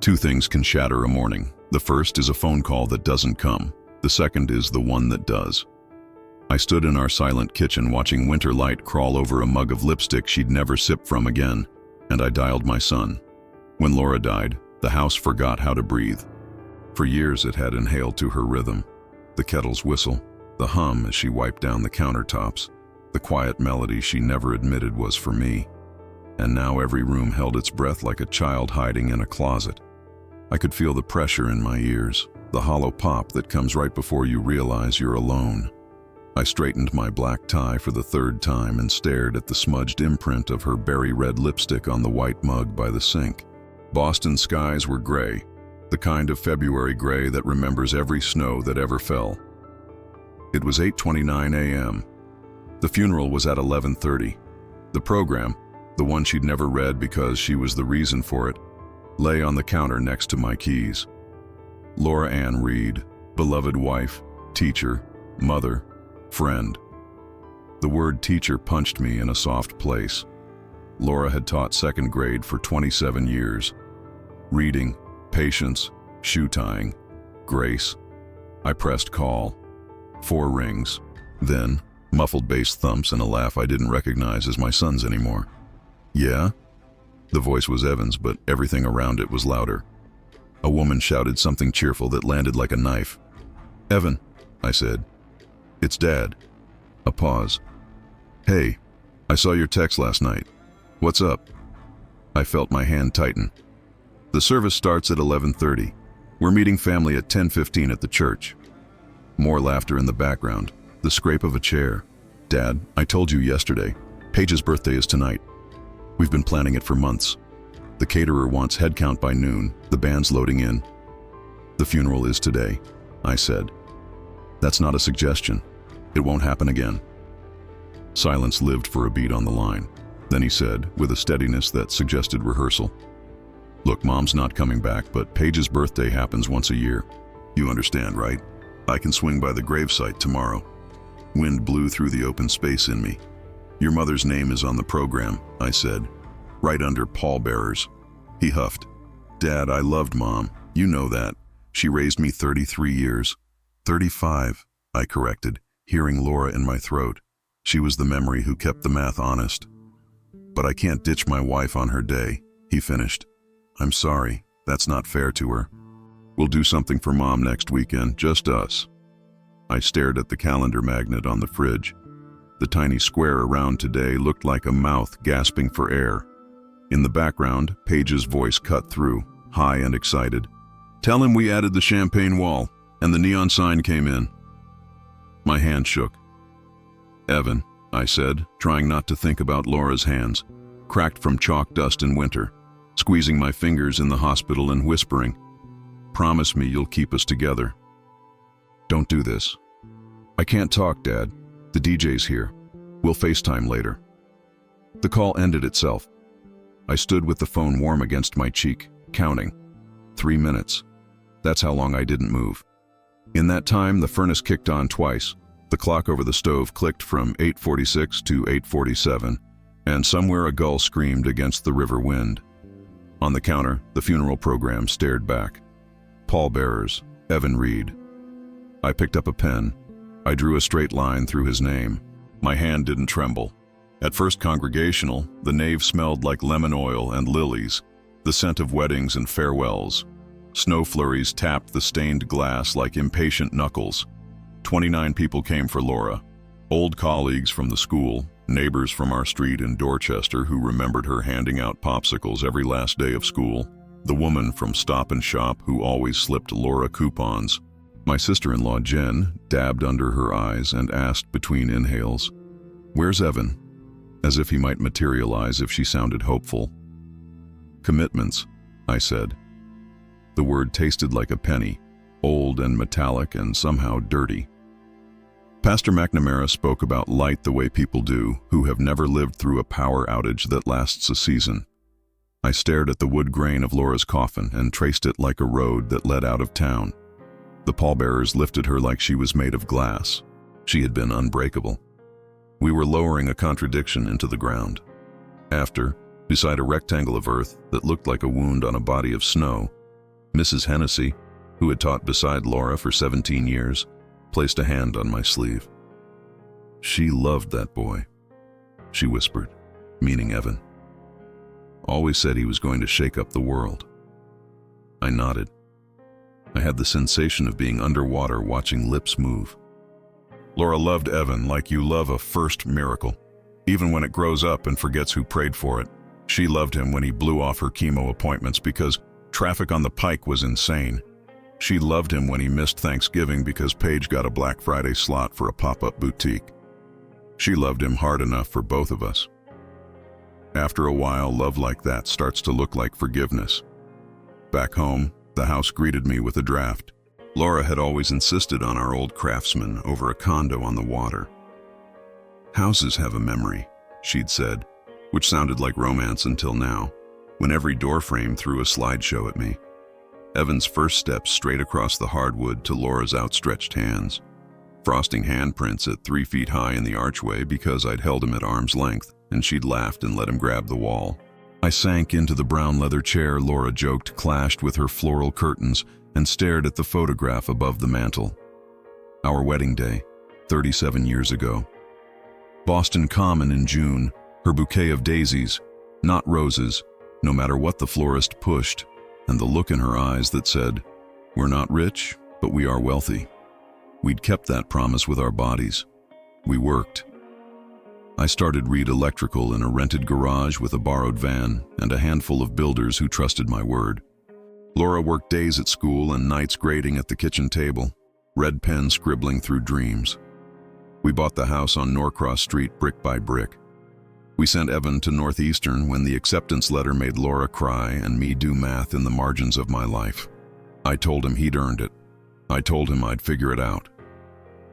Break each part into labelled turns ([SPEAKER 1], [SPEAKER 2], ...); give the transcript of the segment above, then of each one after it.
[SPEAKER 1] Two things can shatter a morning. The first is a phone call that doesn't come. The second is the one that does. I stood in our silent kitchen watching winter light crawl over a mug of lipstick she'd never sip from again, and I dialed my son. When Laura died, the house forgot how to breathe. For years it had inhaled to her rhythm. The kettle's whistle, the hum as she wiped down the countertops, the quiet melody she never admitted was for me. And now every room held its breath like a child hiding in a closet. I could feel the pressure in my ears, the hollow pop that comes right before you realize you're alone. I straightened my black tie for the third time and stared at the smudged imprint of her berry red lipstick on the white mug by the sink. Boston skies were gray, the kind of February gray that remembers every snow that ever fell. It was 8:29 a.m. The funeral was at 11:30. The program, the one she'd never read because she was the reason for it, lay on the counter next to my keys. Laura Ann Reed, beloved wife, teacher, mother, friend. The word teacher punched me in a soft place. Laura had taught second grade for 27 years. Reading, patience, shoe tying, grace. I pressed call. 4 rings. Then, muffled bass thumps and a laugh I didn't recognize as my son's anymore. Yeah? The voice was Evan's, but everything around it was louder. A woman shouted something cheerful that landed like a knife. "Evan," I said. "It's Dad." A pause. "Hey, I saw your text last night. What's up?" I felt my hand tighten. "The service starts at 11:30. We're meeting family at 10:15 at the church." More laughter in the background, the scrape of a chair. "Dad, I told you yesterday. Paige's birthday is tonight. We've been planning it for months. The caterer wants head count by noon, the band's loading in." "The funeral is today," I said. "That's not a suggestion. It won't happen again." Silence lived for a beat on the line. Then he said, with a steadiness that suggested rehearsal, "Look, Mom's not coming back, but Paige's birthday happens once a year. You understand, right? I can swing by the gravesite tomorrow." Wind blew through the open space in me. "Your mother's name is on the program," I said, "right under pallbearers." He huffed. "Dad, I loved Mom. You know that. She raised me 33 years. 35, I corrected, hearing Laura in my throat. She was the memory who kept the math honest. "But I can't ditch my wife on her day," he finished. "I'm sorry. That's not fair to her. We'll do something for Mom next weekend, just us." I stared at the calendar magnet on the fridge. The tiny square around today looked like a mouth gasping for air. In the background, Paige's voice cut through, high and excited. "Tell him we added the champagne wall, and the neon sign came in." My hand shook. "Evan," I said, trying not to think about Laura's hands, cracked from chalk dust in winter, squeezing my fingers in the hospital and whispering, "Promise me you'll keep us together." "Don't do this." "I can't talk, Dad. The DJ's here. We'll FaceTime later." The call ended itself. I stood with the phone warm against my cheek, counting. 3 minutes. That's how long I didn't move. In that time, the furnace kicked on twice. The clock over the stove clicked from 8:46 to 8:47, and somewhere a gull screamed against the river wind. On the counter, the funeral program stared back. Pallbearers, Evan Reed. I picked up a pen. I drew a straight line through his name. My hand didn't tremble. At first congregational, the nave smelled like lemon oil and lilies, the scent of weddings and farewells. Snow flurries tapped the stained glass like impatient knuckles. 29 people came for Laura. Old colleagues from the school, neighbors from our street in Dorchester who remembered her handing out popsicles every last day of school, the woman from Stop and Shop who always slipped Laura coupons. My sister-in-law Jen dabbed under her eyes and asked between inhales, "Where's Evan?" as if he might materialize if she sounded hopeful. "Commitments," I said. The word tasted like a penny, old and metallic and somehow dirty. Pastor McNamara spoke about light the way people do who have never lived through a power outage that lasts a season. I stared at the wood grain of Laura's coffin and traced it like a road that led out of town. The pallbearers lifted her like she was made of glass. She had been unbreakable. We were lowering a contradiction into the ground. After, beside a rectangle of earth that looked like a wound on a body of snow, Mrs. Hennessy, who had taught beside Laura for 17 years, placed a hand on my sleeve. "She loved that boy," she whispered, meaning Evan. "Always said he was going to shake up the world." I nodded. I had the sensation of being underwater watching lips move. "Laura loved Evan like you love a first miracle. Even when it grows up and forgets who prayed for it. She loved him when he blew off her chemo appointments because traffic on the Pike was insane. She loved him when he missed Thanksgiving because Paige got a Black Friday slot for a pop-up boutique. She loved him hard enough for both of us. After a while, love like that starts to look like forgiveness." Back home, the house greeted me with a draft. Laura had always insisted on our old Craftsman over a condo on the water. "Houses have a memory," she'd said, which sounded like romance until now, when every doorframe threw a slideshow at me. Evan's first steps straight across the hardwood to Laura's outstretched hands. Frosting handprints at 3 feet high in the archway because I'd held him at arm's length, and she'd laughed and let him grab the wall. I sank into the brown leather chair Laura joked clashed with her floral curtains and stared at the photograph above the mantel. Our wedding day, 37 years ago. Boston Common in June, her bouquet of daisies, not roses, no matter what the florist pushed, and the look in her eyes that said, "We're not rich, but we are wealthy." We'd kept that promise with our bodies. We worked. I started Reed Electrical in a rented garage with a borrowed van and a handful of builders who trusted my word. Laura worked days at school and nights grading at the kitchen table, red pen scribbling through dreams. We bought the house on Norcross Street brick by brick. We sent Evan to Northeastern when the acceptance letter made Laura cry and me do math in the margins of my life. I told him he'd earned it. I told him I'd figure it out.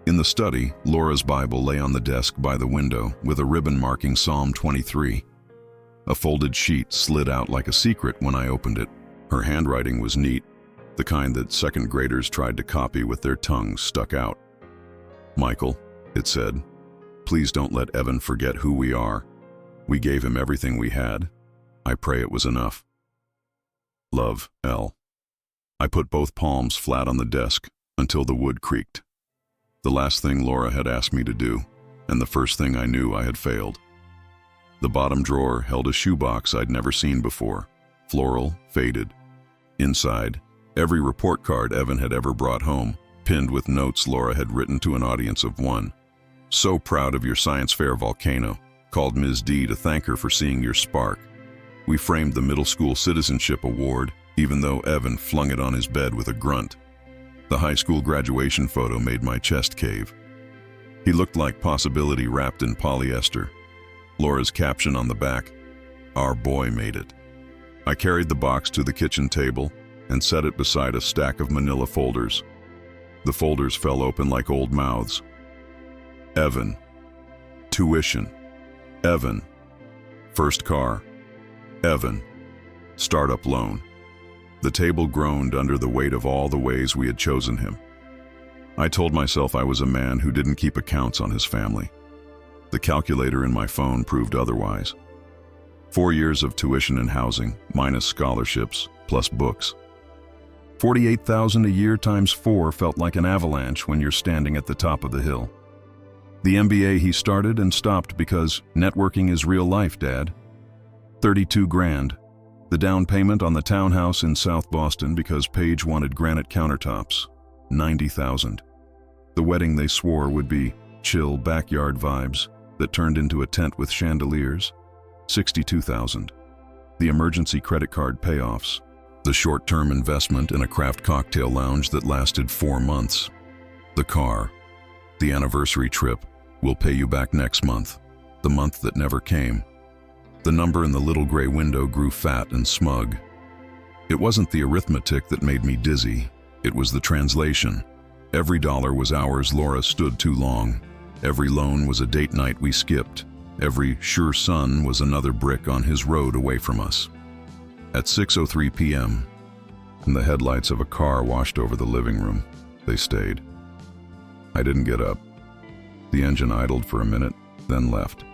[SPEAKER 1] In the study, Laura's Bible lay on the desk by the window with a ribbon marking Psalm 23. A folded sheet slid out like a secret when I opened it. Her handwriting was neat, the kind that second graders tried to copy with their tongues stuck out. "Michael," it said, "please don't let Evan forget who we are. We gave him everything we had. I pray it was enough. Love, L." I put both palms flat on the desk until the wood creaked. The last thing Laura had asked me to do, and the first thing I knew I had failed. The bottom drawer held a shoebox I'd never seen before, floral, faded. Inside, every report card Evan had ever brought home, pinned with notes Laura had written to an audience of one. "So proud of your science fair volcano. Called Ms. D to thank her for seeing your spark. We framed the middle school citizenship award, even though Evan flung it on his bed with a grunt. The high school graduation photo made my chest cave. He looked like possibility wrapped in polyester. Laura's caption on the back, "Our boy made it." I carried the box to the kitchen table and set it beside a stack of manila folders. The folders fell open like old mouths. Evan. Tuition. Evan. First car. Evan. Startup loan. The table groaned under the weight of all the ways we had chosen him. I told myself I was a man who didn't keep accounts on his family. The calculator in my phone proved otherwise. 4 years of tuition and housing, minus scholarships, plus books. $48,000 a year times 4 felt like an avalanche when you're standing at the top of the hill. The MBA he started and stopped because networking is real life, Dad. 32 grand. The down payment on the townhouse in South Boston because Paige wanted granite countertops, 90,000. The wedding they swore would be chill backyard vibes that turned into a tent with chandeliers, 62,000. The emergency credit card payoffs, the short-term investment in a craft cocktail lounge that lasted 4 months. The car, the anniversary trip, will pay you back next month, the month that never came. The number in the little gray window grew fat and smug. It wasn't the arithmetic that made me dizzy, it was the translation. Every dollar was hours Laura stood too long. Every loan was a date night we skipped. Every sure sun was another brick on his road away from us. At 6:03 p.m., the headlights of a car washed over the living room. They stayed. I didn't get up. The engine idled for a minute, then left.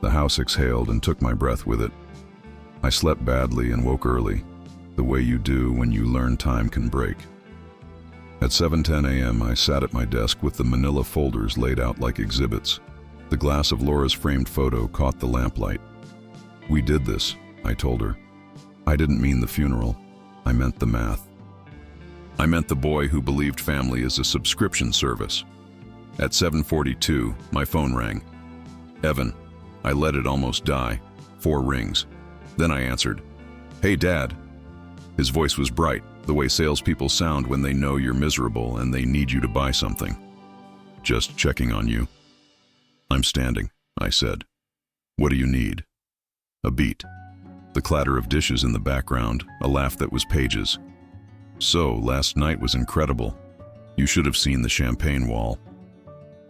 [SPEAKER 1] The house exhaled and took my breath with it. I slept badly and woke early. the way you do when you learn time can break. At 7:10 a.m., I sat at my desk with the manila folders laid out like exhibits. The glass of Laura's framed photo caught the lamplight. "We did this," I told her. "I didn't mean the funeral. I meant the math. I meant the boy who believed family is a subscription service." At 7:42, my phone rang. "Evan." I let it almost die. 4 rings. Then I answered. "Hey, Dad." His voice was bright, the way salespeople sound when they know you're miserable and they need you to buy something. "Just checking on you." "I'm standing," I said. "What do you need?" A beat. The clatter of dishes in the background, a laugh that was Paige's. "So, last night was incredible. You should have seen the champagne wall.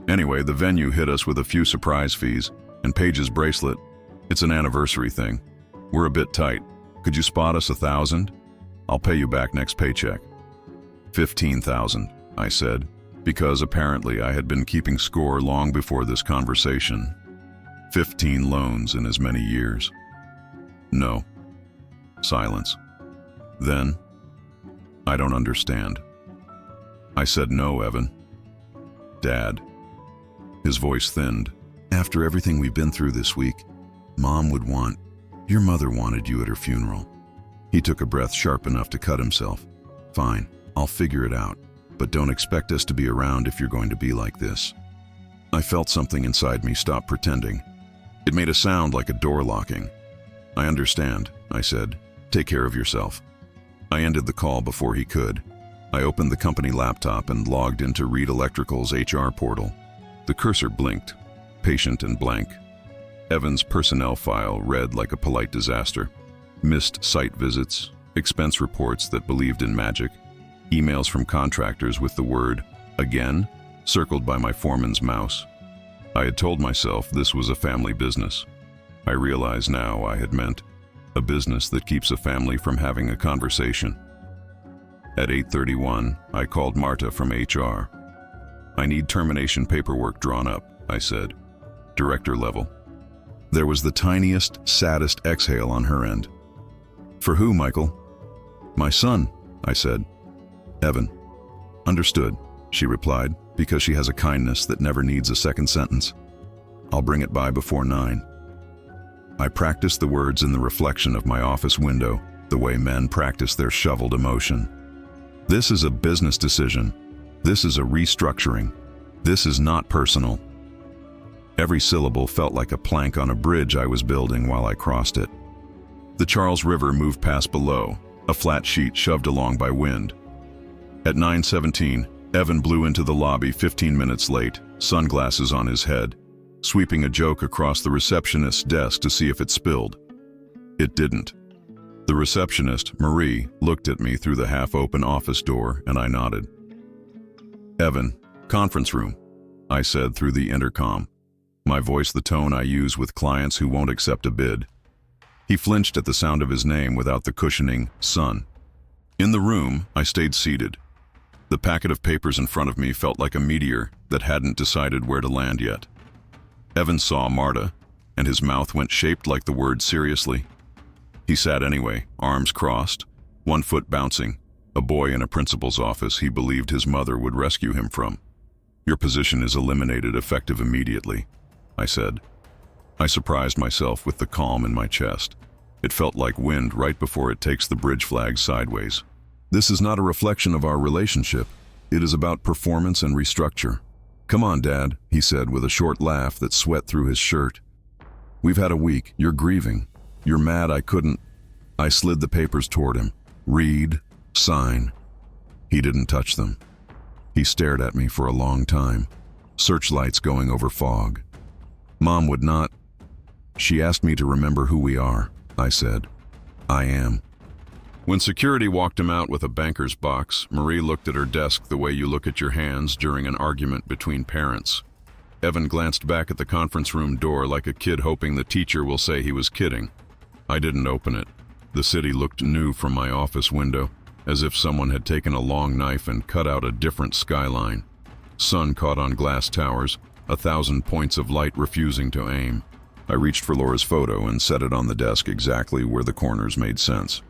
[SPEAKER 1] Anyway, the venue hit us with a few surprise fees, and Paige's bracelet. It's an anniversary thing. We're a bit tight. Could you spot us 1,000? I'll pay you back next paycheck." 15,000, I said, because apparently I had been keeping score long before this conversation. 15 loans in as many years. "No." Silence. Then, "I don't understand." I said, "No, Evan." "Dad." His voice thinned. "After everything we've been through this week, Mom would want, your mother wanted you at her funeral." He took a breath sharp enough to cut himself. "Fine, I'll figure it out, but don't expect us to be around if you're going to be like this." I felt something inside me stop pretending. It made a sound like a door locking. "I understand," I said. "Take care of yourself." I ended the call before he could. I opened the company laptop and logged into Reed Electrical's HR portal. The cursor blinked, patient and blank. Evan's personnel file read like a polite disaster. Missed site visits, expense reports that believed in magic, emails from contractors with the word "again" circled by my foreman's mouse. I had told myself this was a family business. I realize now I had meant a business that keeps a family from having a conversation. At 8:31, I called Marta from HR. "I need termination paperwork drawn up," I said. "Director level." There was the tiniest, saddest exhale on her end. "For who, Michael?" "My son," I said. "Evan." "Understood," she replied, because she has a kindness that never needs a second sentence. "I'll bring it by before 9. I practiced the words in the reflection of my office window, the way men practice their shoveled emotion. This is a business decision. This is a restructuring. This is not personal. Every syllable felt like a plank on a bridge I was building while I crossed it. The Charles River moved past below, a flat sheet shoved along by wind. At 9:17, Evan blew into the lobby 15 minutes late, sunglasses on his head, sweeping a joke across the receptionist's desk to see if it spilled. It didn't. The receptionist, Marie, looked at me through the half-open office door, and I nodded. "Evan, conference room," I said through the intercom, my voice the tone I use with clients who won't accept a bid. He flinched at the sound of his name without the cushioning "son." In the room, I stayed seated. The packet of papers in front of me felt like a meteor that hadn't decided where to land yet. Evan saw Marta, and his mouth went shaped like the word seriously. He sat anyway, arms crossed, one foot bouncing, a boy in a principal's office he believed his mother would rescue him from. "Your position is eliminated effective immediately," I said. I surprised myself with the calm in my chest. It felt like wind right before it takes the bridge flag sideways. "This is not a reflection of our relationship. It is about performance and restructure." "Come on, Dad," he said with a short laugh that sweat through his shirt. "We've had a week. You're grieving. You're mad I couldn't." I slid the papers toward him. "Read, sign." He didn't touch them. He stared at me for a long time, searchlights going over fog. "Mom would not." "She asked me to remember who we are," I said. "I am." When security walked him out with a banker's box, Marie looked at her desk the way you look at your hands during an argument between parents. Evan glanced back at the conference room door like a kid hoping the teacher will say he was kidding. I didn't open it. The city looked new from my office window, as if someone had taken a long knife and cut out a different skyline. Sun caught on glass towers, 1,000 points of light refusing to aim. I reached for Laura's photo and set it on the desk exactly where the corners made sense.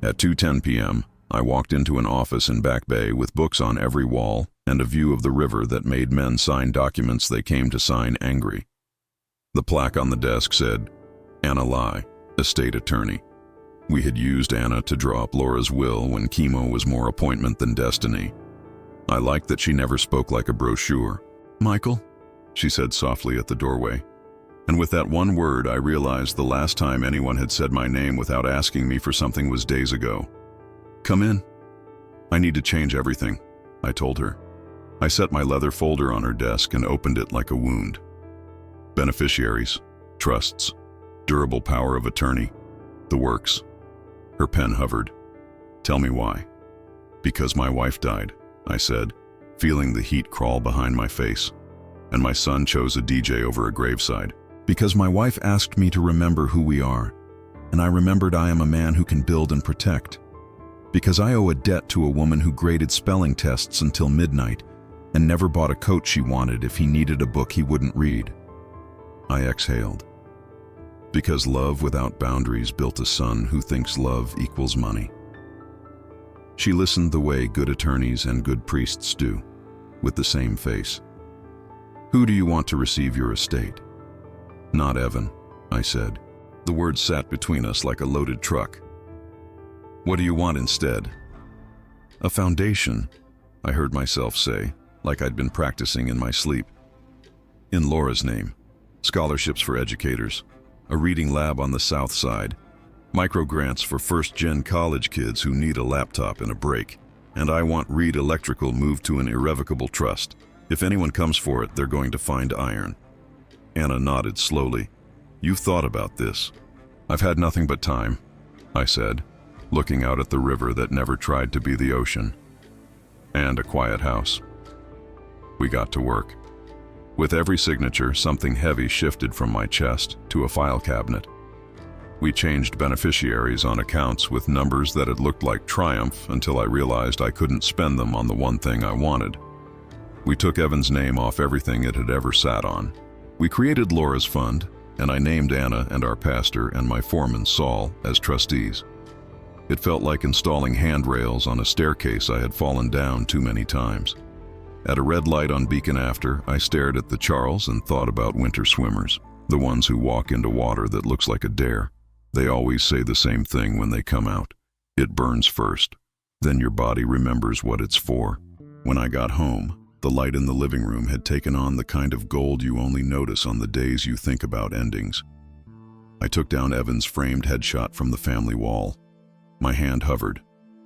[SPEAKER 1] At 2:10 p.m., I walked into an office in Back Bay with books on every wall and a view of the river that made men sign documents they came to sign angry. The plaque on the desk said, Anna Lai, estate attorney. We had used Anna to draw up Laura's will when chemo was more appointment than destiny. I liked that she never spoke like a brochure. Michael, she said softly at the doorway. And with that one word, I realized the last time anyone had said my name without asking me for something was days ago. Come in. I need to change everything, I told her. I set my leather folder on her desk and opened it like a wound. Beneficiaries, trusts, durable power of attorney, the works. Her pen hovered. Tell me why. Because my wife died, I said, feeling the heat crawl behind my face. And my son chose a DJ over a graveside. Because my wife asked me to remember who we are, and I remembered I am a man who can build and protect. Because I owe a debt to a woman who graded spelling tests until midnight and never bought a coat she wanted if he needed a book he wouldn't read. I exhaled. Because love without boundaries built a son who thinks love equals money. She listened the way good attorneys and good priests do, with the same face. Who do you want to receive your estate? Not Evan, I said. The words sat between us like a loaded truck. What do you want instead? A foundation, I heard myself say, like I'd been practicing in my sleep. In Laura's name, scholarships for educators, a reading lab on the south side, micro-grants for first-gen college kids who need a laptop and a break, and I want Reed Electrical moved to an irrevocable trust. If anyone comes for it, they're going to find iron. Anna nodded slowly. You've thought about this. I've had nothing but time, I said, looking out at the river that never tried to be the ocean. And a quiet house. We got to work. With every signature, something heavy shifted from my chest to a file cabinet. We changed beneficiaries on accounts with numbers that had looked like triumph until I realized I couldn't spend them on the one thing I wanted. We took Evan's name off everything it had ever sat on. We created Laura's fund, and I named Anna and our pastor and my foreman, Saul, as trustees. It felt like installing handrails on a staircase I had fallen down too many times. At a red light on Beacon After, I stared at the Charles and thought about winter swimmers, the ones who walk into water that looks like a dare. They always say the same thing when they come out. It burns first. Then your body remembers what it's for. When I got home, the light in the living room had taken on the kind of gold you only notice on the days you think about endings. I took down Evan's framed headshot from the family wall. My hand hovered.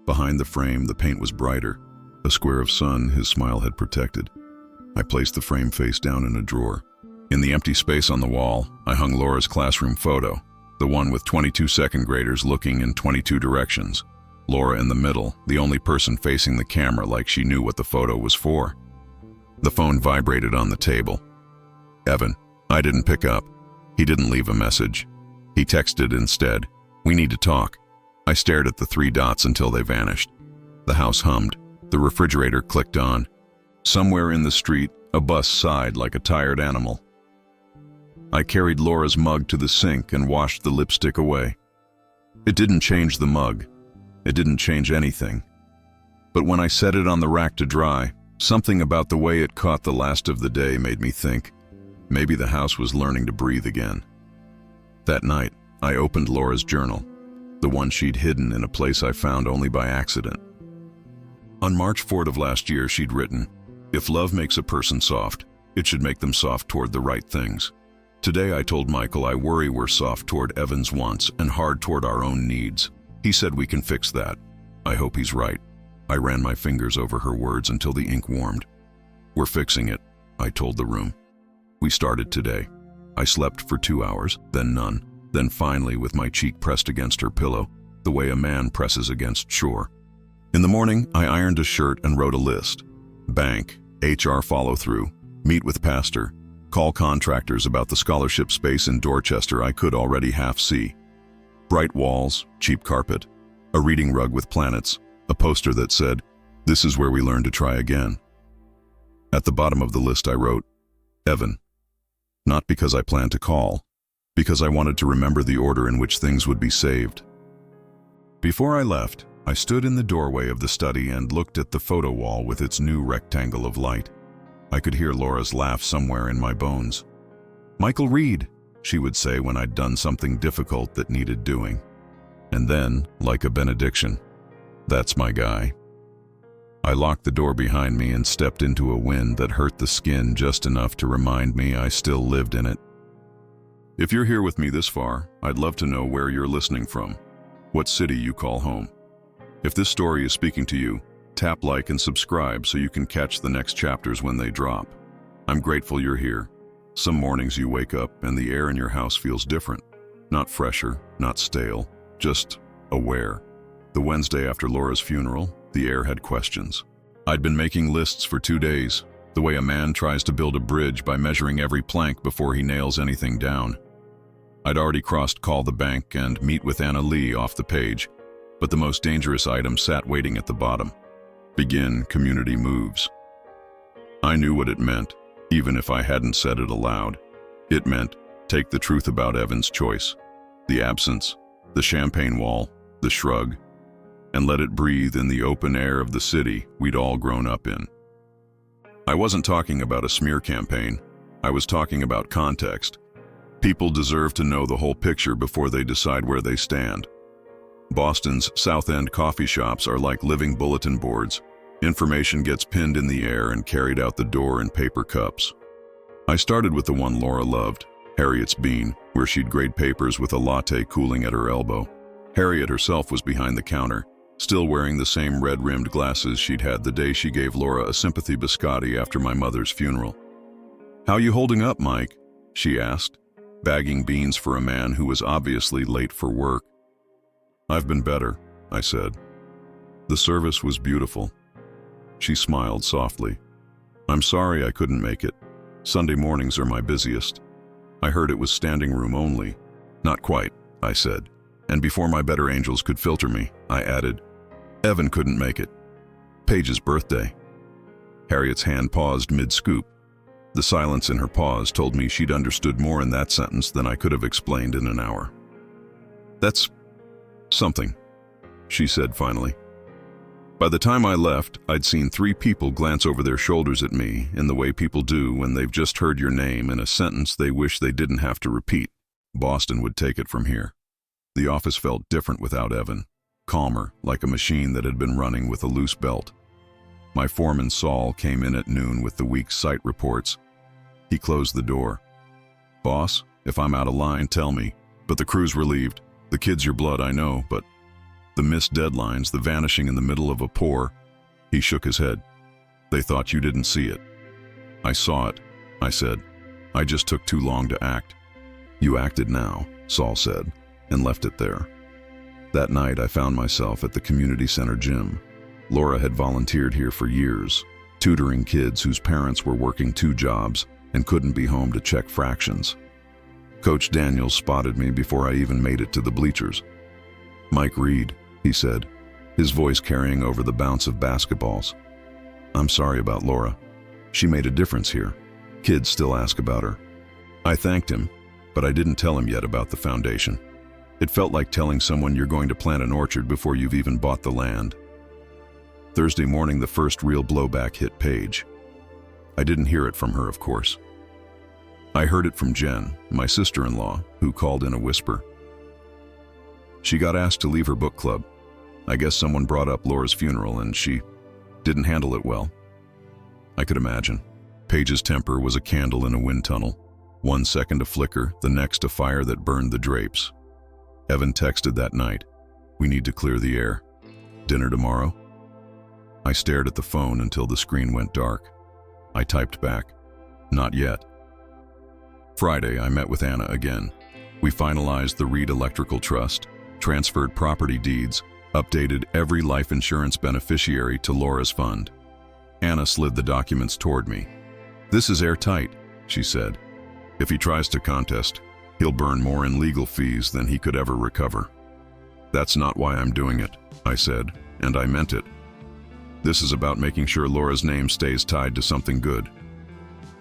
[SPEAKER 1] Behind the frame, the paint was brighter. A square of sun his smile had protected. I placed the frame face down in a drawer. In the empty space on the wall, I hung Laura's classroom photo, the one with 22 second graders looking in 22 directions. Laura in the middle, the only person facing the camera like she knew what the photo was for. The phone vibrated on the table. Evan. I didn't pick up. He didn't leave a message. He texted instead. We need to talk. I stared at the 3 dots until they vanished. The house hummed. The refrigerator clicked on. Somewhere in the street, a bus sighed like a tired animal. I carried Laura's mug to the sink and washed the lipstick away. It didn't change the mug. It didn't change anything. But when I set it on the rack to dry, something about the way it caught the last of the day made me think maybe the house was learning to breathe again. That night, I opened Laura's journal, the one she'd hidden in a place I found only by accident. On March 4th of last year, she'd written, "If love makes a person soft, it should make them soft toward the right things." Today I told Michael I worry we're soft toward Evan's wants and hard toward our own needs. He said we can fix that. I hope he's right. I ran my fingers over her words until the ink warmed. We're fixing it, I told the room. We started today. I slept for 2 hours, then none, then finally with my cheek pressed against her pillow, the way a man presses against shore. In the morning, I ironed a shirt and wrote a list. Bank, HR follow-through, meet with pastor, call contractors about the scholarship space in Dorchester I could already half see. Bright walls, cheap carpet, a reading rug with planets, a poster that said, "This is where we learn to try again." At the bottom of the list I wrote, Evan. Not because I planned to call, because I wanted to remember the order in which things would be saved. Before I left, I stood in the doorway of the study and looked at the photo wall with its new rectangle of light. I could hear Laura's laugh somewhere in my bones. "Michael Reed," she would say when I'd done something difficult that needed doing. And then, like a benediction, "That's my guy." I locked the door behind me and stepped into a wind that hurt the skin just enough to remind me I still lived in it. If you're here with me this far, I'd love to know where you're listening from, what city you call home. If this story is speaking to you, tap like and subscribe so you can catch the next chapters when they drop. I'm grateful you're here. Some mornings you wake up and the air in your house feels different. Not fresher, not stale, just aware. The Wednesday after Laura's funeral, the air had questions. I'd been making lists for 2 days, the way a man tries to build a bridge by measuring every plank before he nails anything down. I'd already crossed call the bank and meet with Anna Lee off the page, but the most dangerous item sat waiting at the bottom. Begin community moves. I knew what it meant, even if I hadn't said it aloud. It meant take the truth about Evan's choice, the absence, the champagne wall, the shrug, and let it breathe in the open air of the city we'd all grown up in. I wasn't talking about a smear campaign. I was talking about context. People deserve to know the whole picture before they decide where they stand. Boston's South End coffee shops are like living bulletin boards. Information gets pinned in the air and carried out the door in paper cups. I started with the one Laura loved, Harriet's Bean, where she'd grade papers with a latte cooling at her elbow. Harriet herself was behind the counter, still wearing the same red-rimmed glasses she'd had the day she gave Laura a sympathy biscotti after my mother's funeral. "How you holding up, Mike?" she asked, bagging beans for a man who was obviously late for work. "I've been better," I said. "The service was beautiful." She smiled softly. "I'm sorry I couldn't make it. Sunday mornings are my busiest." I heard it was standing room only. "Not quite," I said, and before my better angels could filter me, I added, "Evan couldn't make it. Paige's birthday." Harriet's hand paused mid-scoop. The silence in her pause told me she'd understood more in that sentence than I could have explained in an hour. "That's something," she said finally. By the time I left, I'd seen 3 people glance over their shoulders at me in the way people do when they've just heard your name in a sentence they wish they didn't have to repeat. Boston would take it from here. The office felt different without Evan, calmer, like a machine that had been running with a loose belt. My foreman Saul came in at noon with the week's site reports. He closed the door. "Boss, if I'm out of line, tell me. But the crew's relieved. The kid's your blood, I know, but the missed deadlines, the vanishing in the middle of a pour." He shook his head. "They thought you didn't see it." "I saw it," I said. "I just took too long to act." "You acted now," Saul said, and left it there. That night I found myself at the community center gym. Laura had volunteered here for years, tutoring kids whose parents were working 2 jobs and couldn't be home to check fractions. Coach Daniels spotted me before I even made it to the bleachers. "Mike Reed," he said, his voice carrying over the bounce of basketballs. "I'm sorry about Laura. She made a difference here. Kids still ask about her." I thanked him, but I didn't tell him yet about the foundation. It felt like telling someone you're going to plant an orchard before you've even bought the land. Thursday morning, the first real blowback hit Paige. I didn't hear it from her, of course. I heard it from Jen, my sister-in-law, who called in a whisper. She got asked to leave her book club. I guess someone brought up Laura's funeral and she didn't handle it well. I could imagine. Paige's temper was a candle in a wind tunnel. 1 second a flicker, the next a fire that burned the drapes. Evan texted that night, "We need to clear the air. Dinner tomorrow?" I stared at the phone until the screen went dark. I typed back, "Not yet." Friday, I met with Anna again. We finalized the Reed Electrical Trust, transferred property deeds, updated every life insurance beneficiary to Laura's fund. Anna slid the documents toward me. "This is airtight," she said. "If he tries to contest, he'll burn more in legal fees than he could ever recover." "That's not why I'm doing it," I said, and I meant it. "This is about making sure Laura's name stays tied to something good."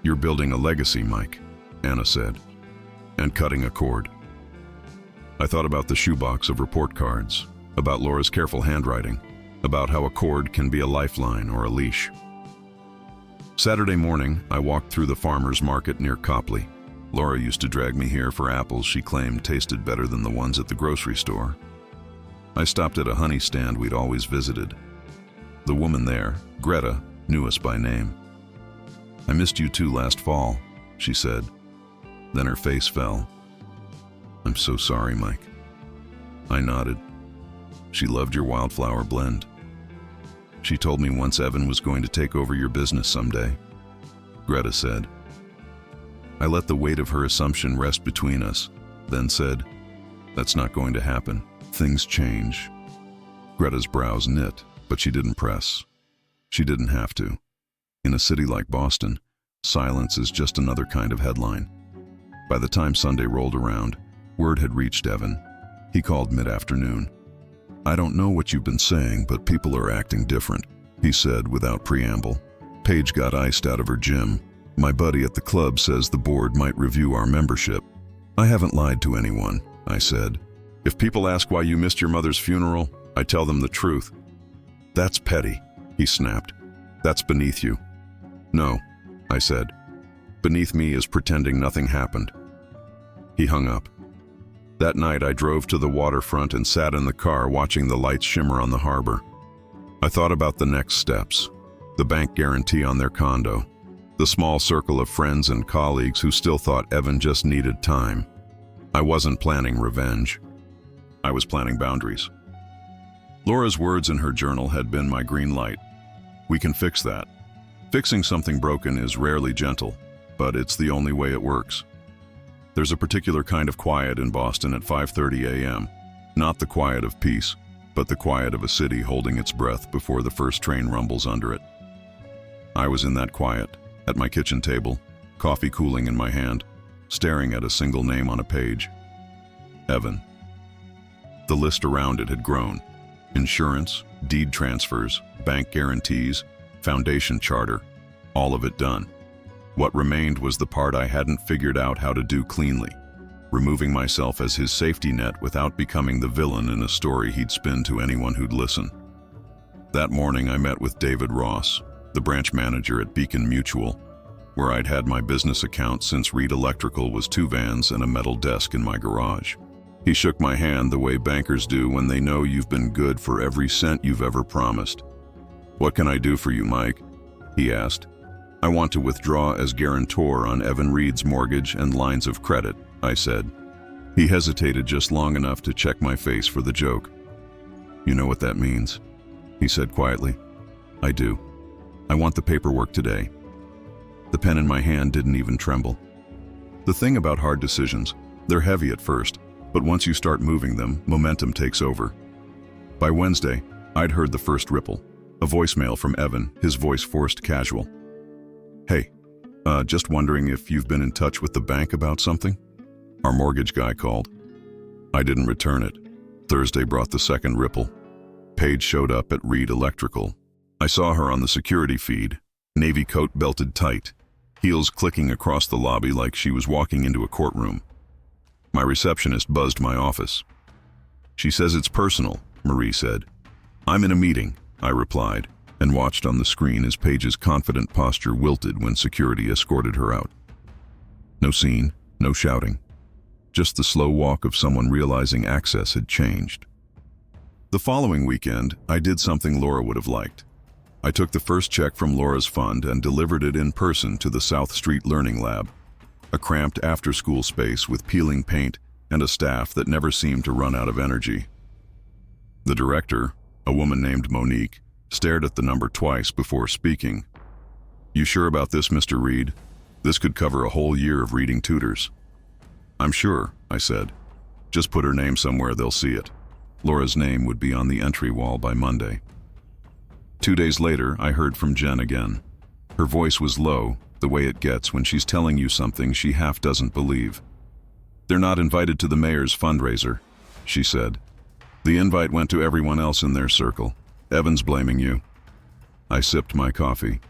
[SPEAKER 1] "You're building a legacy, Mike," Anna said, "and cutting a cord." I thought about the shoebox of report cards, about Laura's careful handwriting, about how a cord can be a lifeline or a leash. Saturday morning, I walked through the farmer's market near Copley. Laura used to drag me here for apples she claimed tasted better than the ones at the grocery store. I stopped at a honey stand we'd always visited. The woman there, Greta, knew us by name. "I missed you too last fall," she said. Then her face fell. "I'm so sorry, Mike." I nodded. "She loved your wildflower blend. She told me once Evan was going to take over your business someday," Greta said. I let the weight of her assumption rest between us, then said, "That's not going to happen. Things change." Greta's brows knit, but she didn't press. She didn't have to. In a city like Boston, silence is just another kind of headline. By the time Sunday rolled around, word had reached Evan. He called mid-afternoon. "I don't know what you've been saying, but people are acting different," he said without preamble. "Paige got iced out of her gym. My buddy at the club says the board might review our membership." "I haven't lied to anyone," I said. "If people ask why you missed your mother's funeral, I tell them the truth." "That's petty," he snapped. "That's beneath you." "No," I said. "Beneath me is pretending nothing happened." He hung up. That night I drove to the waterfront and sat in the car watching the lights shimmer on the harbor. I thought about the next steps, the bank guarantee on their condo, the small circle of friends and colleagues who still thought Evan just needed time. I wasn't planning revenge. I was planning boundaries. Laura's words in her journal had been my green light. We can fix that. Fixing something broken is rarely gentle, but it's the only way it works. There's a particular kind of quiet in Boston at 5:30 a.m., not the quiet of peace, but the quiet of a city holding its breath before the first train rumbles under it. I was in that quiet, at my kitchen table, coffee cooling in my hand, staring at a single name on a page. Evan. The list around it had grown. Insurance, deed transfers, bank guarantees, foundation charter, all of it done. What remained was the part I hadn't figured out how to do cleanly, removing myself as his safety net without becoming the villain in a story he'd spin to anyone who'd listen. That morning I met with David Ross, the branch manager at Beacon Mutual, where I'd had my business account since Reed Electrical was 2 vans and a metal desk in my garage. He shook my hand the way bankers do when they know you've been good for every cent you've ever promised. "What can I do for you, Mike?" he asked. "I want to withdraw as guarantor on Evan Reed's mortgage and lines of credit," I said. He hesitated just long enough to check my face for the joke. "You know what that means?" he said quietly. "I do. I want the paperwork today." The pen in my hand didn't even tremble. The thing about hard decisions, they're heavy at first, but once you start moving them, momentum takes over. By Wednesday, I'd heard the first ripple, a voicemail from Evan, his voice forced casual. "Hey, just wondering if you've been in touch with the bank about something?" Our mortgage guy called. I didn't return it. Thursday brought the second ripple. Paige showed up at Reed Electrical. I saw her on the security feed, navy coat belted tight, heels clicking across the lobby like she was walking into a courtroom. My receptionist buzzed my office. "She says it's personal," Marie said. "I'm in a meeting," I replied, and watched on the screen as Paige's confident posture wilted when security escorted her out. No scene, no shouting. Just the slow walk of someone realizing access had changed. The following weekend, I did something Laura would have liked. I took the first check from Laura's fund and delivered it in person to the South Street Learning Lab, a cramped after-school space with peeling paint and a staff that never seemed to run out of energy. The director, a woman named Monique, stared at the number twice before speaking. "You sure about this, Mr. Reed? This could cover a whole year of reading tutors." "I'm sure," I said. "Just put her name somewhere they'll see it." Laura's name would be on the entry wall by Monday. 2 days later, I heard from Jen again. Her voice was low, the way it gets when she's telling you something she half doesn't believe. "They're not invited to the mayor's fundraiser," she said. "The invite went to everyone else in their circle. Evan's blaming you." I sipped my coffee.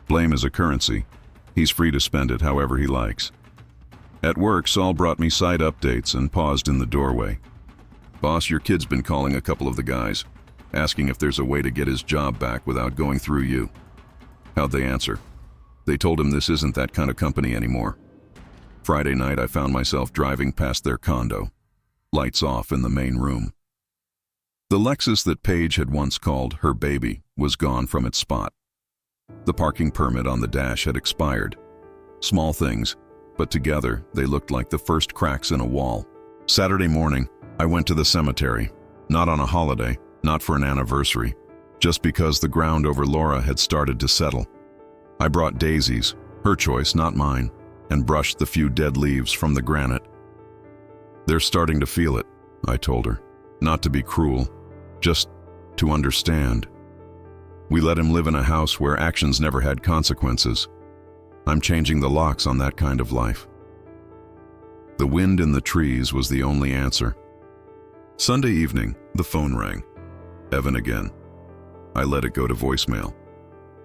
[SPEAKER 1] Blame is a currency. He's free to spend it however he likes. At work, Saul brought me site updates and paused in the doorway. "Boss, your kid's been calling a couple of the guys, asking if there's a way to get his job back without going through you." "How'd they answer?" "They told him this isn't that kind of company anymore." Friday night, I found myself driving past their condo, lights off in the main room. The Lexus that Paige had once called her baby was gone from its spot. The parking permit on the dash had expired. Small things, but together they looked like the first cracks in a wall. Saturday morning, I went to the cemetery, not on a holiday, not for an anniversary, just because the ground over Laura had started to settle. I brought daisies, her choice, not mine, and brushed the few dead leaves from the granite. "They're starting to feel it," I told her. "Not to be cruel, just to understand. We let him live in a house where actions never had consequences. I'm changing the locks on that kind of life." The wind in the trees was the only answer. Sunday evening, the phone rang. Evan again. I let it go to voicemail.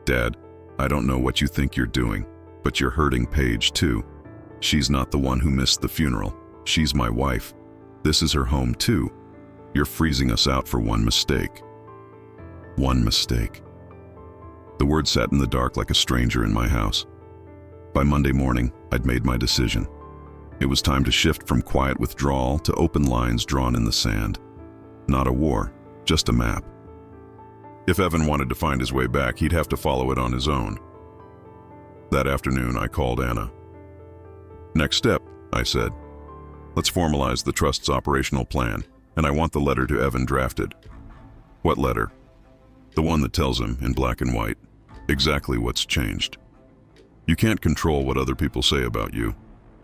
[SPEAKER 1] "Dad, I don't know what you think you're doing, but you're hurting Paige too. She's not the one who missed the funeral. She's my wife. This is her home too. You're freezing us out for one mistake." One mistake. The word sat in the dark like a stranger in my house. By Monday morning, I'd made my decision. It was time to shift from quiet withdrawal to open lines drawn in the sand. Not a war, just a map. If Evan wanted to find his way back, he'd have to follow it on his own. That afternoon, I called Anna. "Next step," I said. "Let's formalize the trust's operational plan, and I want the letter to Evan drafted." "What letter?" "The one that tells him, in black and white, exactly what's changed. You can't control what other people say about you,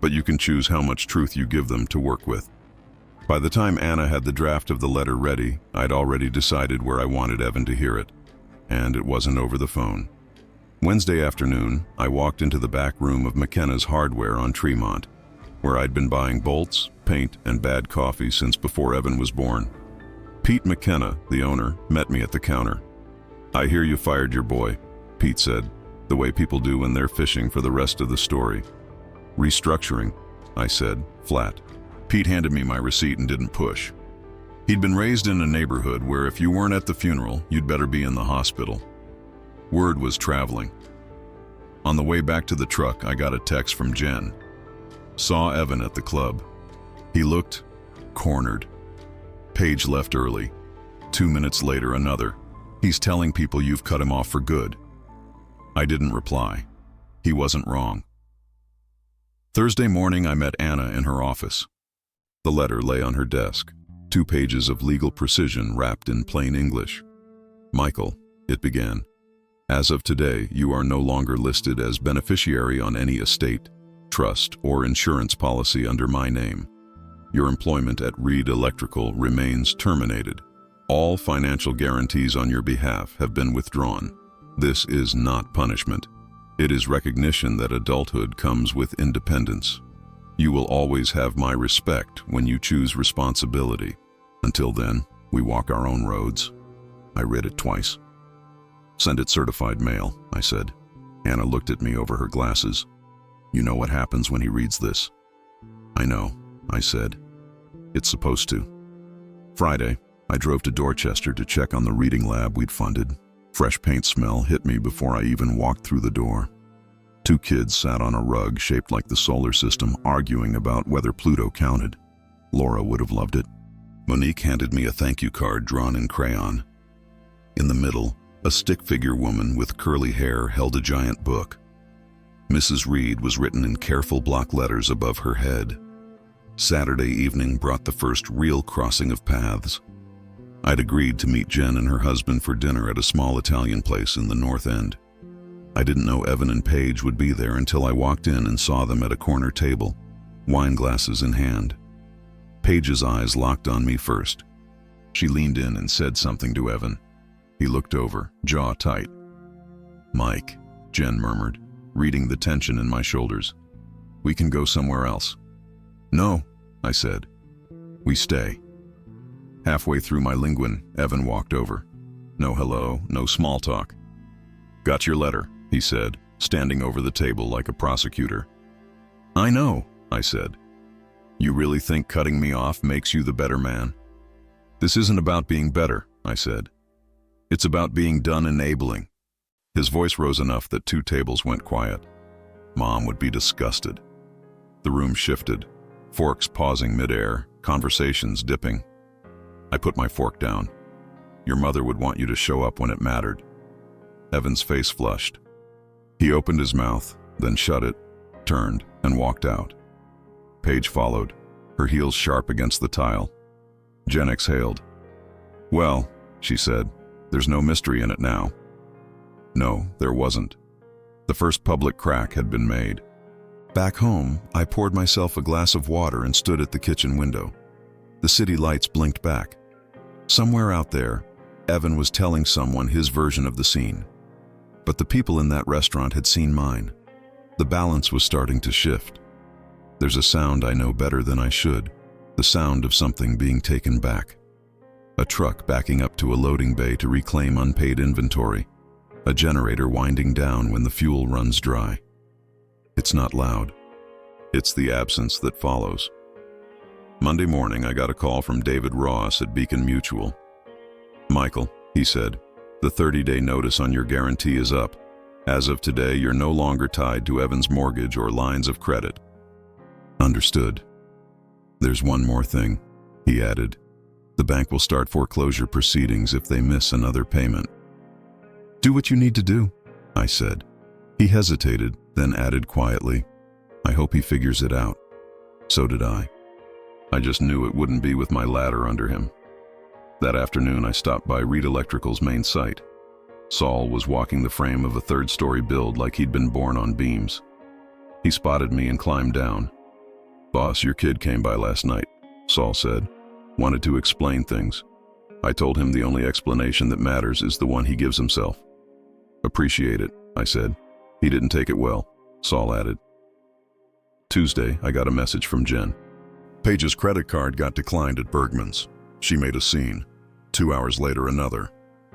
[SPEAKER 1] but you can choose how much truth you give them to work with." By the time Anna had the draft of the letter ready, I'd already decided where I wanted Evan to hear it, and it wasn't over the phone. Wednesday afternoon, I walked into the back room of McKenna's Hardware on Tremont, where I'd been buying bolts, paint, and bad coffee since before Evan was born. Pete McKenna, the owner, met me at the counter. "I hear you fired your boy," Pete said, the way people do when they're fishing for the rest of the story. "Restructuring," I said, flat. Pete handed me my receipt and didn't push. He'd been raised in a neighborhood where if you weren't at the funeral, you'd better be in the hospital. Word was traveling. On the way back to the truck, I got a text from Jen. "Saw Evan at the club. He looked cornered. Paige left early. 2 minutes later, another. He's telling people you've cut him off for good." I didn't reply. He wasn't wrong. Thursday morning, I met Anna in her office. The letter lay on her desk, 2 pages of legal precision wrapped in plain English. "Michael," it began, "as of today, you are no longer listed as beneficiary on any estate, trust, or insurance policy under my name. Your employment at Reed Electrical remains terminated. All financial guarantees on your behalf have been withdrawn. This is not punishment. It is recognition that adulthood comes with independence. You will always have my respect when you choose responsibility. Until then, we walk our own roads." I read it twice. "Send it certified mail," I said. Anna looked at me over her glasses. "You know what happens when he reads this?" "I know," I said. "It's supposed to." Friday, I drove to Dorchester to check on the reading lab we'd funded. Fresh paint smell hit me before I even walked through the door. 2 kids sat on a rug shaped like the solar system, arguing about whether Pluto counted. Laura would have loved it. Monique handed me a thank you card drawn in crayon. In the middle, a stick figure woman with curly hair held a giant book. Mrs. Reed was written in careful block letters above her head. Saturday evening brought the first real crossing of paths. I'd agreed to meet Jen and her husband for dinner at a small Italian place in the North End. I didn't know Evan and Paige would be there until I walked in and saw them at a corner table, wine glasses in hand. Paige's eyes locked on me first. She leaned in and said something to Evan. He looked over, jaw tight. "Mike," Jen murmured, reading the tension in my shoulders. "We can go somewhere else." "No," I said. "We stay." Halfway through my linguine, Evan walked over. No hello, no small talk. "Got your letter," he said, standing over the table like a prosecutor. "I know," I said. "You really think cutting me off makes you the better man?" This isn't about being better, I said. It's about being done enabling. His voice rose enough that 2 tables went quiet. Mom would be disgusted. The room shifted, forks pausing midair, conversations dipping. I put my fork down. Your mother would want you to show up when it mattered. Evan's face flushed. He opened his mouth, then shut it, turned, and walked out. Paige followed, her heels sharp against the tile. Jen exhaled. Well, she said, there's no mystery in it now. No, there wasn't. The first public crack had been made. Back home, I poured myself a glass of water and stood at the kitchen window. The city lights blinked back. Somewhere out there, Evan was telling someone his version of the scene. But the people in that restaurant had seen mine. The balance was starting to shift. There's a sound I know better than I should, the sound of something being taken back. A truck backing up to a loading bay to reclaim unpaid inventory. A generator winding down when the fuel runs dry. It's not loud. It's the absence that follows. Monday morning, I got a call from David Ross at Beacon Mutual. Michael, he said, the 30-day notice on your guarantee is up. As of today, you're no longer tied to Evan's mortgage or lines of credit. Understood. There's one more thing, he added. The bank will start foreclosure proceedings if they miss another payment. Do what you need to do, I said. He hesitated, then added quietly, I hope he figures it out. So did I. I just knew it wouldn't be with my ladder under him. That afternoon, I stopped by Reed Electrical's main site. Saul was walking the frame of a 3rd-story build like he'd been born on beams. He spotted me and climbed down. Boss, your kid came by last night, Saul said. Wanted to explain things. I told him the only explanation that matters is the one he gives himself. Appreciate it, I said. He didn't take it well, Saul added. Tuesday, I got a message from Jen. Paige's credit card got declined at Bergman's. She made a scene. 2 hours later, another.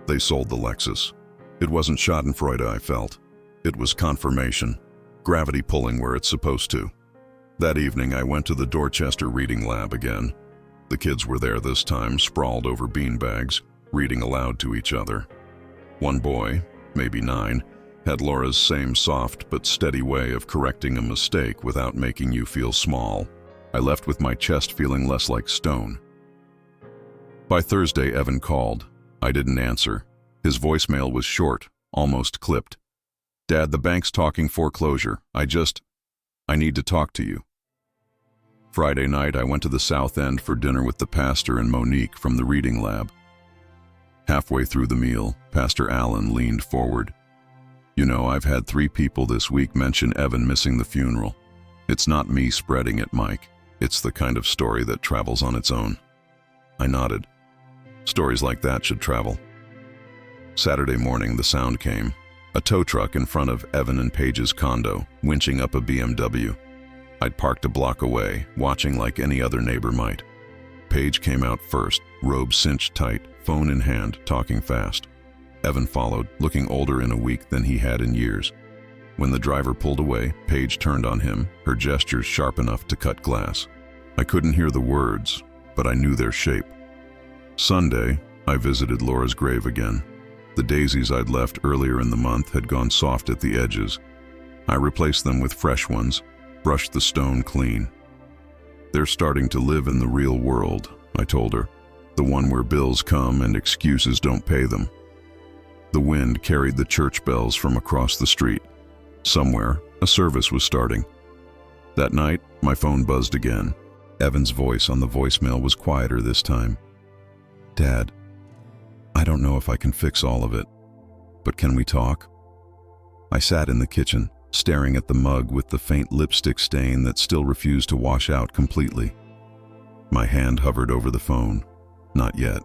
[SPEAKER 1] They sold the Lexus. It wasn't schadenfreude I felt. It was confirmation. Gravity pulling where it's supposed to. That evening, I went to the Dorchester reading lab again. The kids were there this time, sprawled over beanbags, reading aloud to each other. One boy, maybe 9, had Laura's same soft but steady way of correcting a mistake without making you feel small. I left with my chest feeling less like stone. By Thursday, Evan called. I didn't answer. His voicemail was short, almost clipped. Dad, the bank's talking foreclosure. I need to talk to you. Friday night, I went to the South End for dinner with the pastor and Monique from the reading lab. Halfway through the meal, Pastor Allen leaned forward. You know, I've had 3 people this week mention Evan missing the funeral. It's not me spreading it, Mike. It's the kind of story that travels on its own. I nodded. Stories like that should travel. Saturday morning, the sound came. A tow truck in front of Evan and Paige's condo, winching up a BMW. I'd parked a block away, watching like any other neighbor might. Paige came out first, robe cinched tight, phone in hand, talking fast. Evan followed, looking older in a week than he had in years. When the driver pulled away, Paige turned on him, her gestures sharp enough to cut glass. I couldn't hear the words, but I knew their shape. Sunday, I visited Laura's grave again. The daisies I'd left earlier in the month had gone soft at the edges. I replaced them with fresh ones, brushed the stone clean. They're starting to live in the real world, I told her, the one where bills come and excuses don't pay them. The wind carried the church bells from across the street. Somewhere, a service was starting. That night, my phone buzzed again. Evan's voice on the voicemail was quieter this time. Dad, I don't know if I can fix all of it, but can we talk? I sat in the kitchen, staring at the mug with the faint lipstick stain that still refused to wash out completely. My hand hovered over the phone. Not yet.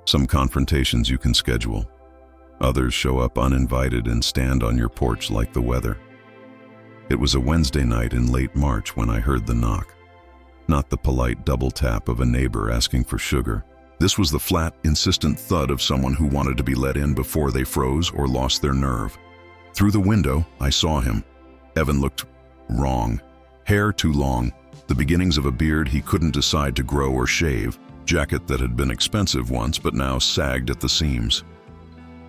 [SPEAKER 1] Some confrontations you can schedule. Others show up uninvited and stand on your porch like the weather. It was a Wednesday night in late March when I heard the knock. Not the polite double tap of a neighbor asking for sugar. This was the flat, insistent thud of someone who wanted to be let in before they froze or lost their nerve. Through the window, I saw him. Evan looked wrong. Hair too long, the beginnings of a beard he couldn't decide to grow or shave, jacket that had been expensive once but now sagged at the seams.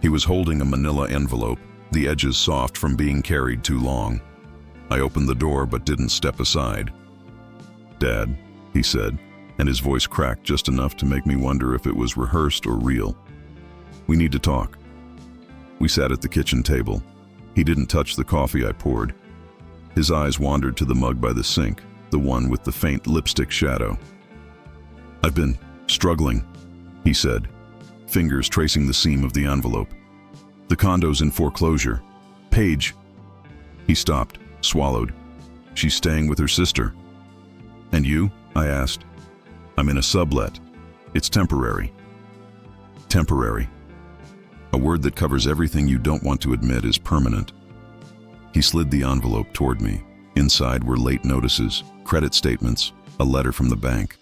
[SPEAKER 1] He was holding a manila envelope, the edges soft from being carried too long. I opened the door but didn't step aside. "Dad," he said, and his voice cracked just enough to make me wonder if it was rehearsed or real. "We need to talk." We sat at the kitchen table. He didn't touch the coffee I poured. His eyes wandered to the mug by the sink, the one with the faint lipstick shadow. "I've been struggling," he said, fingers tracing the seam of the envelope. "The condo's in foreclosure. Paige." He stopped, swallowed. "She's staying with her sister." "And you?" I asked. "I'm in a sublet. It's temporary." Temporary. A word that covers everything you don't want to admit is permanent. He slid the envelope toward me. Inside were late notices, credit statements, a letter from the bank.